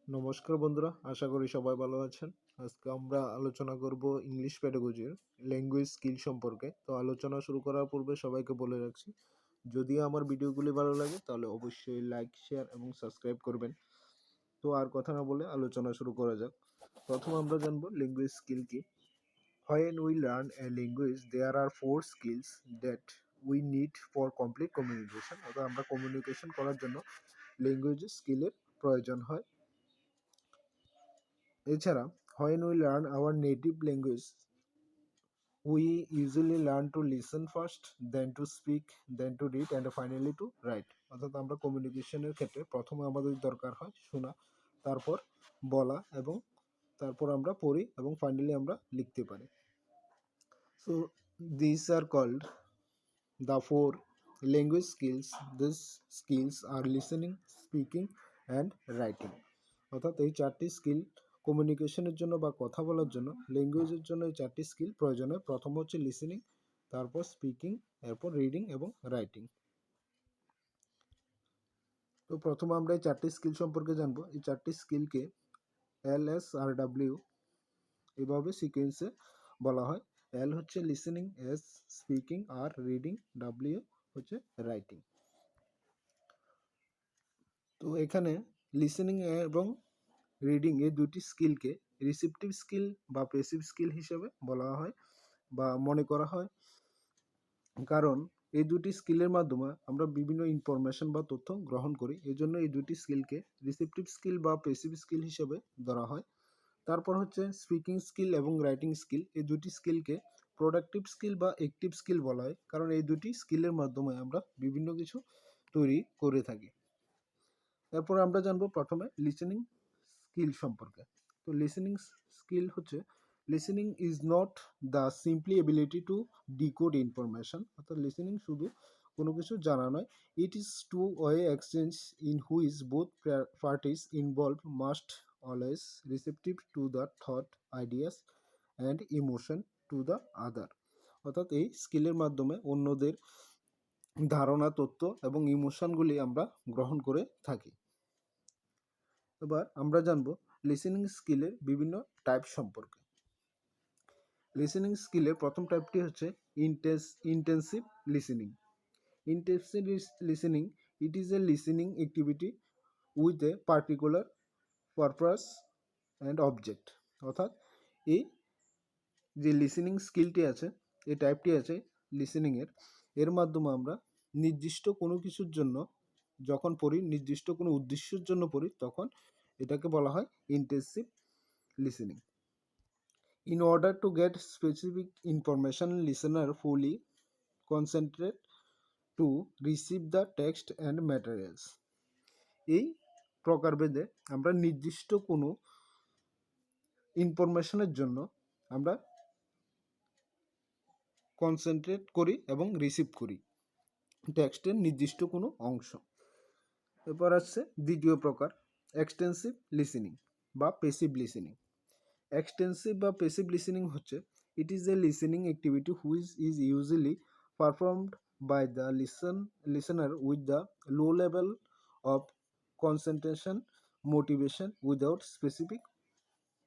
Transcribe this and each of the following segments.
নমস্কার বন্ধুরা, আশা করি সবাই ভালো আছেন। আজকে আমরা আলোচনা করব ইংলিশ প্যাডাগজির ল্যাঙ্গুয়েজ স্কিল সম্পর্কে। তো আলোচনা শুরু করার পূর্বে সবাইকে বলে রাখছি, যদি আমার ভিডিওগুলি ভালো লাগে তাহলে অবশ্যই লাইক, শেয়ার এবং সাবস্ক্রাইব করবেন। তো আর কথা না বলে আলোচনা শুরু করা যাক। প্রথম আমরা জানবো ল্যাঙ্গুয়েজ স্কিল কি। When we learn a language, there are four skills that we need for complete communication. অর্থাৎ আমরা কমিউনিকেশন করার জন্য ল্যাঙ্গুয়েজ স্কিলের প্রয়োজন হয়। এছাড়া when we learn our native language, we usually learn to listen first, then to speak, then to read and finally to write. অর্থাৎ আমরা কমিউনিকেশনের ক্ষেত্রে প্রথমে আমাদের দরকার হয় শোনা, তারপর বলা এবং তারপর আমরা পড়ি এবং ফাইনালি আমরা লিখতে পারি। So this are called the four language skills. These skills are listening, speaking and writing. অর্থাৎ এই চারটি স্কিল কমিউনিকেশনের জন্য বা কথা বলার জন্য, ল্যাঙ্গুয়েজের জন্য এই চারটি স্কিল প্রয়োজন হয়। প্রথম হচ্ছে লিসেনিং, তারপর স্পিকিং, এরপর রিডিং এবং রাইটিং। তো প্রথমে আমরা এই চারটি স্কিল সম্পর্কে জানবো। এই চারটি স্কিলকে LSRW এভাবে সিকোয়েন্সে বলা হয়। এল হচ্ছে listening, S speaking, are reading, W হচ্ছে রাইটিং। তো এখানে লিসেনিং এবং রিডিং এই দুটি স্কিলকে রিসিপটিভ স্কিল বা প্যাসিভ স্কিল হিসেবে বলা হয় বা মনে করা হয়, কারণ এই দুটি স্কিলের মাধ্যমে আমরা বিভিন্ন ইনফরমেশন বা তথ্য গ্রহণ করি। এই জন্য এই দুটি স্কিলকে রিসিপটিভ স্কিল বা প্যাসিভ স্কিল হিসেবে ধরা হয়। তারপর হচ্ছে স্পিকিং স্কিল এবং রাইটিং স্কিল। এই দুটি স্কিলকে প্রোডাক্টিভ স্কিল বা অ্যাক্টিভ স্কিল বলা হয়, কারণ এই দুটি স্কিলের মাধ্যমে আমরা বিভিন্ন কিছু তৈরি করে থাকি। এরপর আমরা জানবো প্রথমে লিসেনিং স্কিল সম্পর্কে। তো লিসেনিং স্কিল হচ্ছে, listening is not the simply ability to decode information. অর্থাৎ লিসেনিং শুধু কোনো কিছু জানা নয়, it is two way exchange in which both parties involve must always receptive to the thought, ideas and emotion to the other. অর্থাৎ এই স্কিলের মাধ্যমে অন্যদের ধারণা, তথ্য এবং ইমোশনগুলি আমরা গ্রহণ করে থাকি। এবার আমরা জানবো লিসেনিং স্কিলের বিভিন্ন টাইপ সম্পর্কে। লিসেনিং স্কিলের প্রথম টাইপটি হচ্ছে intensive listening. Intensive listening, it is a listening activity with a particular purpose and object. অর্থাৎ এই যে লিসেনিং স্কিলটি আছে, এই টাইপটি আছে লিসেনিংয়ের, এর মাধ্যমে আমরা নির্দিষ্ট কোনো কিছুর জন্য যখন পড়ি, নির্দিষ্ট কোনো উদ্দেশ্যের জন্য পড়ি, তখন এটাকে বলা হয় intensive listening. In order to get specific information, listener fully concentrate to receive the text and materials. এই প্রকারভেদে আমরা নির্দিষ্ট কোনো ইনফরমেশনের জন্য আমরা কনসেন্ট্রেট করি এবং রিসিভ করি টেক্সটের নির্দিষ্ট কোনো অংশ। এরপর আসছে দ্বিতীয় প্রকার, এক্সটেন্সিভ লিসেনিং বা প্যাসিভ লিসেনিং। এক্সটেন্সিভ বা প্যাসিভ লিসেনিং হচ্ছে, it is a listening activity which is usually performed by the listener with the low level of concentration, motivation without specific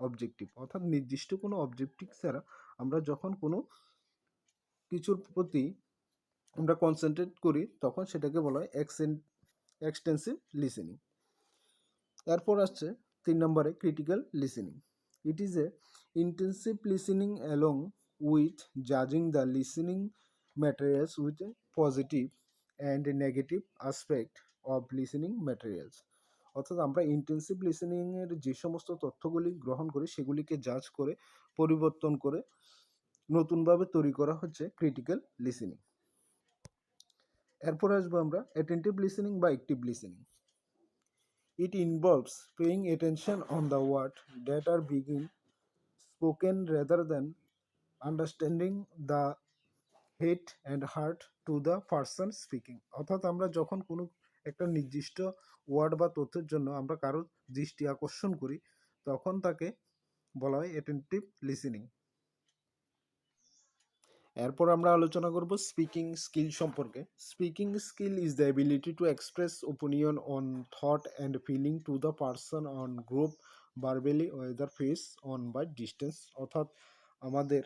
objective. অর্থাৎ নির্দিষ্ট কোনো অবজেক্টিভ ছাড়া আমরা যখন কোনো কিছুর প্রতি আমরা কনসেন্ট্রেট করি, তখন সেটাকে বলা হয় এক্সটেন্সিভ লিসেনিং। এরপর আসছে 3 নম্বরে critical listening. It is a intensive listening along with judging the listening materials with a positive and negative aspect of listening materials. অর্থাৎ আমরা ইন্টেন্সিভ লিসেনিংয়ের যে সমস্ত তথ্যগুলি গ্রহণ করি, সেগুলিকে জাজ করে, পরিবর্তন করে নতুনভাবে তৈরি করা হচ্ছে ক্রিটিক্যাল লিসেনিং। এরপর আসবো আমরা অ্যাটেন্টিভ লিসেনিং বা active listening. It involves paying attention on the words that are being spoken rather than understanding the head and heart to the person speaking. অর্থাৎ আমরা যখন কোনো একটা নির্দিষ্ট ওয়ার্ড বা তথ্যের জন্য আমরা কারো দৃষ্টি আকর্ষণ করি, তখন তাকে বলা হয় অ্যাটেন্টিভ লিসেনিং। এরপর আমরা আলোচনা করব স্পিকিং স্কিল সম্পর্কে। Speaking skill is the ability to express opinion on thought and feeling to the person on group verbally whether face on by distance. অর্থাৎ আমাদের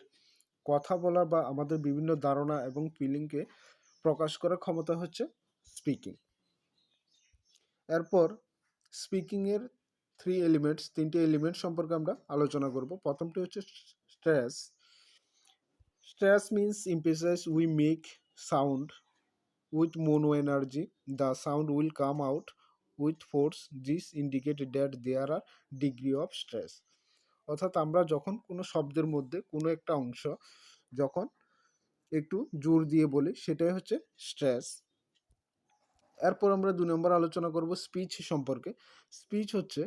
কথা বলা বা আমাদের বিভিন্ন ধারণা এবং ফিলিংকে প্রকাশ করার ক্ষমতা হচ্ছে স্পিকিং। এরপর স্পিকিংয়ের তিনটি এলিমেন্ট সম্পর্কে আমরা আলোচনা করব। প্রথমটি হচ্ছে stress. Stress means emphasize we make sound with mono energy. The sound will come out with force. This indicates that there are degree of stress. অর্থাৎ আমরা যখন কোনো শব্দের মধ্যে কোনো একটা অংশ যখন একটু জোর দিয়ে বলি সেটাই হচ্ছে স্ট্রেস। এরপর আমরা 2 নম্বর আলোচনা করব স্পিচ সম্পর্কে। স্পিচ হচ্ছে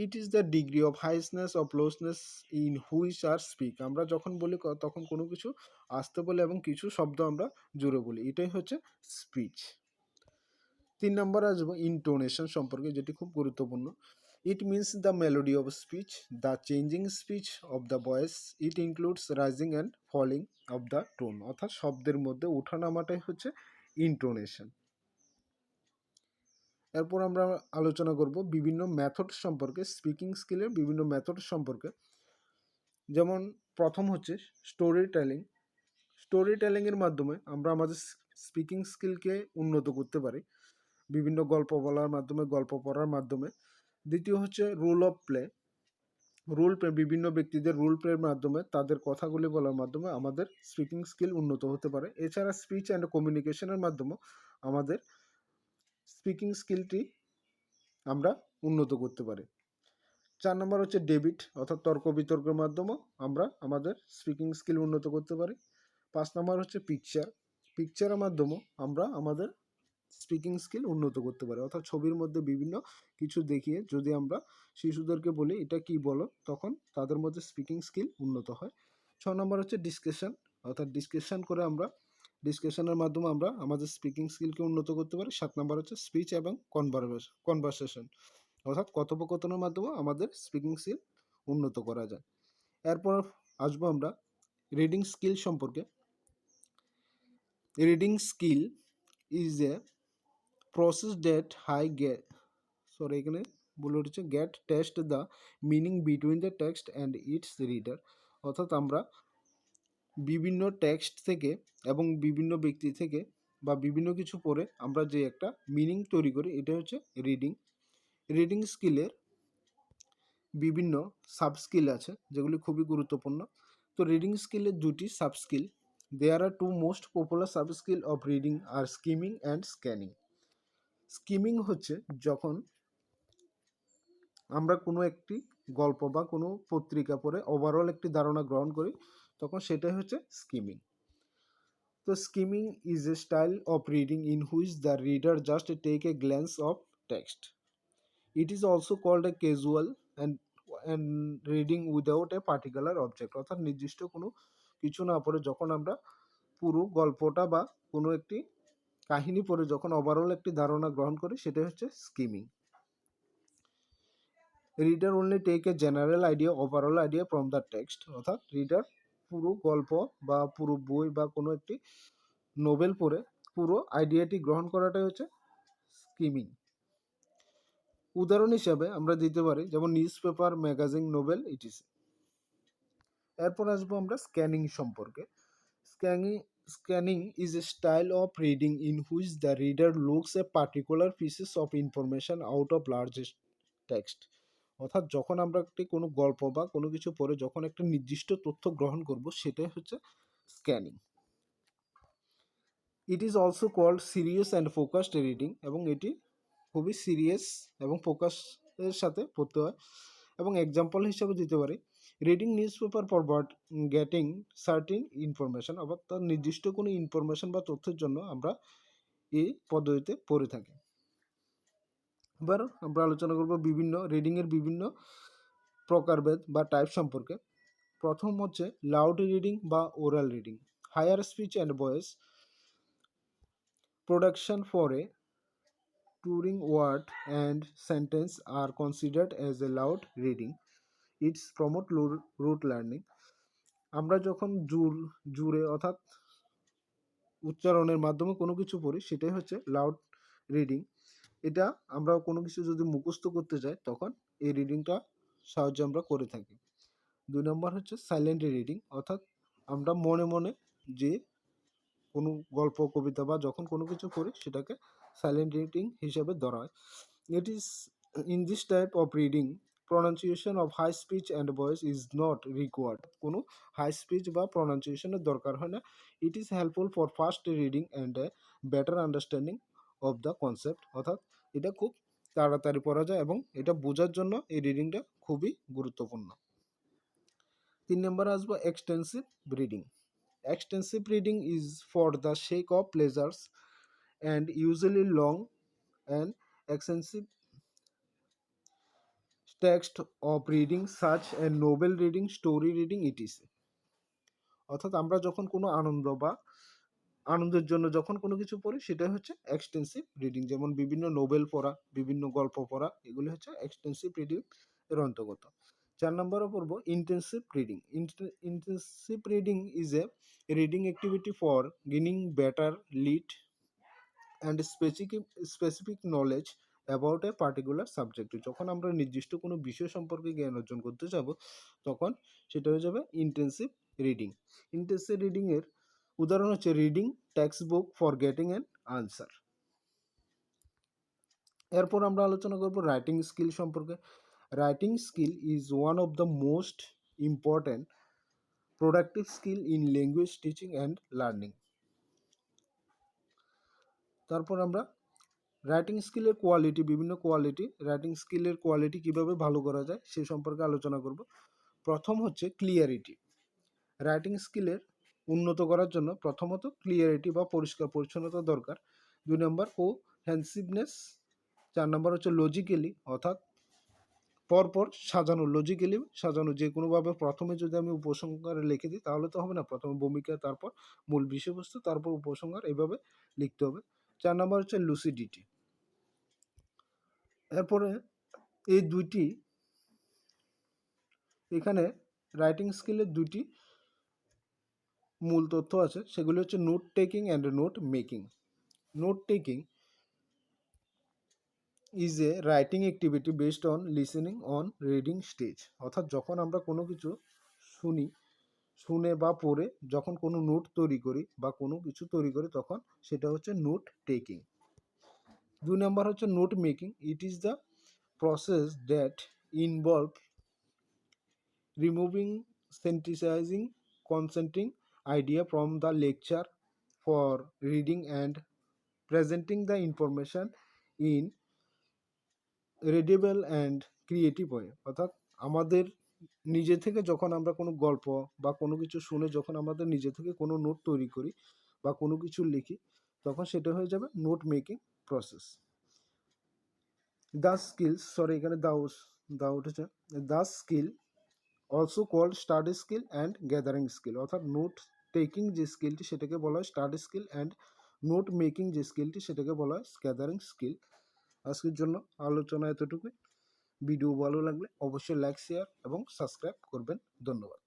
it is the degree of highness of lowness in which are speak. আমরা যখন বলি তখন কোনো কিছু আস্তে বলি এবং কিছু শব্দ আমরা জোরে বলি, এটাই হচ্ছে স্পিচ। 3 নম্বরে আসবো ইন্টোনেশন সম্পর্কে, যেটি খুব গুরুত্বপূর্ণ। It means the melody of speech, the changing speech of the voice. It includes rising and falling of the tone. অর্থাৎ শব্দের মধ্যে ওঠানামাটাই হচ্ছে ইন্টোনেশন। এরপর আমরা আলোচনা করব বিভিন্ন মেথড সম্পর্কে, স্পিকিং স্কিলের বিভিন্ন মেথড সম্পর্কে। যেমন প্রথম হচ্ছে স্টোরি টেলিং। স্টোরি টেলিংয়ের মাধ্যমে আমরা আমাদের স্পিকিং স্কিলকে উন্নত করতে পারি বিভিন্ন গল্প বলার মাধ্যমে, গল্প পড়ার মাধ্যমে। দ্বিতীয় হচ্ছে রোল অফ প্লে। বিভিন্ন ব্যক্তিদের রোল প্লের মাধ্যমে, তাদের কথাগুলি বলার মাধ্যমে আমাদের স্পিকিং স্কিল উন্নত হতে পারে। এছাড়া স্পিচ অ্যান্ড কমিউনিকেশনের মাধ্যমে আমাদের স্পিকিং স্কিলটি আমরা উন্নত করতে পারি। 4 নম্বর হচ্ছে ডেবিট, অর্থাৎ তর্ক বিতর্কের মাধ্যমে আমরা আমাদের স্পিকিং স্কিল উন্নত করতে পারি। 5 নম্বর হচ্ছে পিকচারের মাধ্যমে আমরা আমাদের স্পিকিং স্কিল উন্নত করতে পারি। অর্থাৎ ছবির মধ্যে বিভিন্ন কিছু দেখিয়ে যদি আমরা শিশুদেরকে বলি এটা কি বলো, তখন তাদের মধ্যে স্পিকিং স্কিল উন্নত হয়। 6 নম্বর হচ্ছে ডিসকাশন, অর্থাৎ ডিসকাশনের মাধ্যমে আমরা আমাদের স্পিকিং স্কিলকে উন্নত করতে পারি। 7 নম্বর হচ্ছে স্পিচ এবং কনভারসেশন, অর্থাৎ কথোপকথনের মাধ্যমে আমাদের স্পিকিং স্কিল উন্নত করা যায়। এরপর আসবো আমরা রিডিং স্কিল সম্পর্কে। Reading skill is a process that এখানে বলে উঠেছে get test the meaning between the text and its reader. অর্থাৎ আমরা বিভিন্ন টেক্সট থেকে এবং বিভিন্ন ব্যক্তি থেকে বা বিভিন্ন কিছু পড়ে আমরা যে একটা মিনিং তৈরি করি, এটা হচ্ছে রিডিং। রিডিং স্কিলের বিভিন্ন সাব স্কিল আছে যেগুলি খুবই গুরুত্বপূর্ণ। তো রিডিং স্কিলের দুটি sub skill, there are two most popular sub skill of reading are skimming and scanning. Skimming হচ্ছে যখন আমরা কোনো একটি গল্প বা কোনো পত্রিকা পড়ে ওভারঅল একটি ধারণা গ্রহণ করি, তখন সেটাই হচ্ছে স্কিমিং। তো skimming is a style of reading in which the reader just take a glance of text. It is also called a casual and reading without a particular object. অর্থাৎ নির্দিষ্ট কোনো কিছু না পড়ে যখন আমরা পুরো গল্পটা বা কোনো একটি কাহিনী পড়ে যখন ওভারঅল একটি ধারণা গ্রহণ করি, সেটাই হচ্ছে skimming. Reader only take a general idea, overall idea from the text. অর্থাৎ রিডার পুরো গল্প বা পুরো বই বা কোনো একটি নোবেল পড়ে পুরো আইডিয়াটি গ্রহণ করাটাই হচ্ছে স্কিমিং। উদাহরণ হিসাবে আমরা দিতে পারি যেমন news paper, magazine, Nobel, etc. এরপর আসবো আমরা স্ক্যানিং সম্পর্কে। Scanning is a style of reading in which the reader looks a particular pieces of information out of large text. অর্থাৎ যখন আমরা একটি কোনো গল্প বা কোনো কিছু পড়ে যখন একটা নির্দিষ্ট তথ্য গ্রহণ করব, সেটাই হচ্ছে scanning. It is also called serious and focused reading, এবং এটি খুবই সিরিয়াস এবং ফোকাসের সাথে পড়তে হয়। এবং এক্সাম্পল হিসাবে দিতে পারি reading news paper for getting sardine information. আবার তার নির্দিষ্ট কোনো ইনফরমেশন বা তথ্যের জন্য আমরা এই পদ্ধতিতে পড়ে থাকি। এবার আমরা আলোচনা করব বিভিন্ন রিডিংয়ের বিভিন্ন প্রকারভেদ বা টাইপ সম্পর্কে। প্রথম হচ্ছে লাউড রিডিং বা oral reading. Higher speech and voice production for a touring word and sentence are considered as a loud reading. Its promote rote learning. আমরা যখন জুড়ে অর্থাৎ উচ্চারণের মাধ্যমে কোনো কিছু পড়ি সেটাই হচ্ছে লাউড রিডিং। এটা আমরা কোনো কিছু যদি মুখস্থ করতে যাই তখন এই রিডিংটা সাহায্যে আমরা করে থাকি। 2 নম্বর হচ্ছে সাইলেন্ট রিডিং, অর্থাৎ আমরা মনে মনে যে কোনো গল্প কবিতা বা যখন কোনো কিছু পড়ি সেটাকে সাইলেন্ট রিডিং হিসেবে ধরা হয়। It is in this type of reading pronunciation of high speech and voice is not required. কোনো হাই স্পিচ বা প্রনাউন্সিয়েশনের দরকার হয় না। It is helpful for fast reading and better understanding of the concept, অর্থাৎ এটা খুব তাড়াতাড়ি পড়া যায় এবং এটা বোঝার জন্য এই রিডিংটা খুবই গুরুত্বপূর্ণ। 3 নম্বরে আসবো extensive reading. Extensive reading is for the sake of pleasures and usually long and extensive text of reading such as novel reading, story reading, etc. অর্থাৎ আমরা যখন কোনো আনন্দ বা আনন্দের জন্য যখন কোনো কিছু পড়ি সেটাই হচ্ছে এক্সটেন্সিভ রিডিং, যেমন বিভিন্ন নোবেল পড়া, বিভিন্ন গল্প পড়া, এগুলি হচ্ছে এক্সটেন্সিভ রিডিং এর অন্তর্গত। 4 নম্বরে পড়ব intensive reading. Intensive reading is a reading activity for gaining better lead and specific knowledge about a particular subject. যখন আমরা নির্দিষ্ট কোনো বিষয় সম্পর্কে জ্ঞান অর্জন করতে যাব তখন সেটা হয়ে যাবে ইন্টেন্সিভ রিডিং। ইন্টেন্সিভ রিডিংয়ের উদাহরণ হচ্ছে reading text book for getting an answer. এরপর আমরা আলোচনা করব রাইটিং স্কিল সম্পর্কে। Writing skill is one of the most important productive skill in language teaching and learning. তারপর আমরা রাইটিং স্কিলের কোয়ালিটি, বিভিন্ন কোয়ালিটি, রাইটিং স্কিলের কোয়ালিটি কীভাবে ভালো করা যায় সে সম্পর্কে আলোচনা করব। প্রথম হচ্ছে ক্লিয়ারিটি। রাইটিং স্কিলের উন্নত করার জন্য প্রথমত ক্লিয়ারিটি বা পরিষ্কার পরিচ্ছন্নতা দরকার। 2 নম্বর কোহেনসিভনেস। 4 নম্বর হচ্ছে লজিক্যালি, অর্থাৎ পরপর সাজানো, লজিক্যালি সাজানো। যে কোনোভাবে প্রথমে যদি আমি উপসংহারে লিখে দিই তাহলে তো হবে না, প্রথমে ভূমিকা, তারপর মূল বিষয়বস্তু, তারপর উপসংহার, এইভাবে লিখতে হবে। 4 নম্বর হচ্ছে লুসিডিটি। এরপরে এই দুইটি, এখানে রাইটিং স্কিলের দুটি মূল তথ্য আছে, সেগুলি হচ্ছে note taking and note making. Note taking is a writing activity based on listening on reading stage, অর্থাৎ যখন আমরা কোনো কিছু শুনে বা পড়ে যখন কোনো নোট তৈরি করি বা কোনো কিছু তৈরি করি তখন সেটা হচ্ছে নোট টেকিং। 2 নম্বর হচ্ছে note making. It is the process that involve removing, synthesizing, concentrating idea from the lecture for reading and presenting the information in readable and creative way, অর্থাৎ আমাদের নিজে থেকে যখন আমরা কোনো গল্প বা কোনো কিছু শুনে যখন আমাদের নিজে থেকে কোনো নোট তৈরি করি বা কোনো কিছু লিখি তখন সেটা হয়ে যাবে note making process. The skills, sorry এখানে দা উঠেছে। The skill also called study skill and gathering skill, অর্থাৎ নোট টেকিং যে স্কিলটি সেটাকে বলা হয় study skill and note making যে স্কিলটি সেটাকে বলা হয় গ্যাদারিং স্কিল। আজকের জন্য আলোচনা এতটুকুই। ভিডিও ভালো লাগলে অবশ্যই লাইক, শেয়ার এবং সাবস্ক্রাইব করবেন। ধন্যবাদ।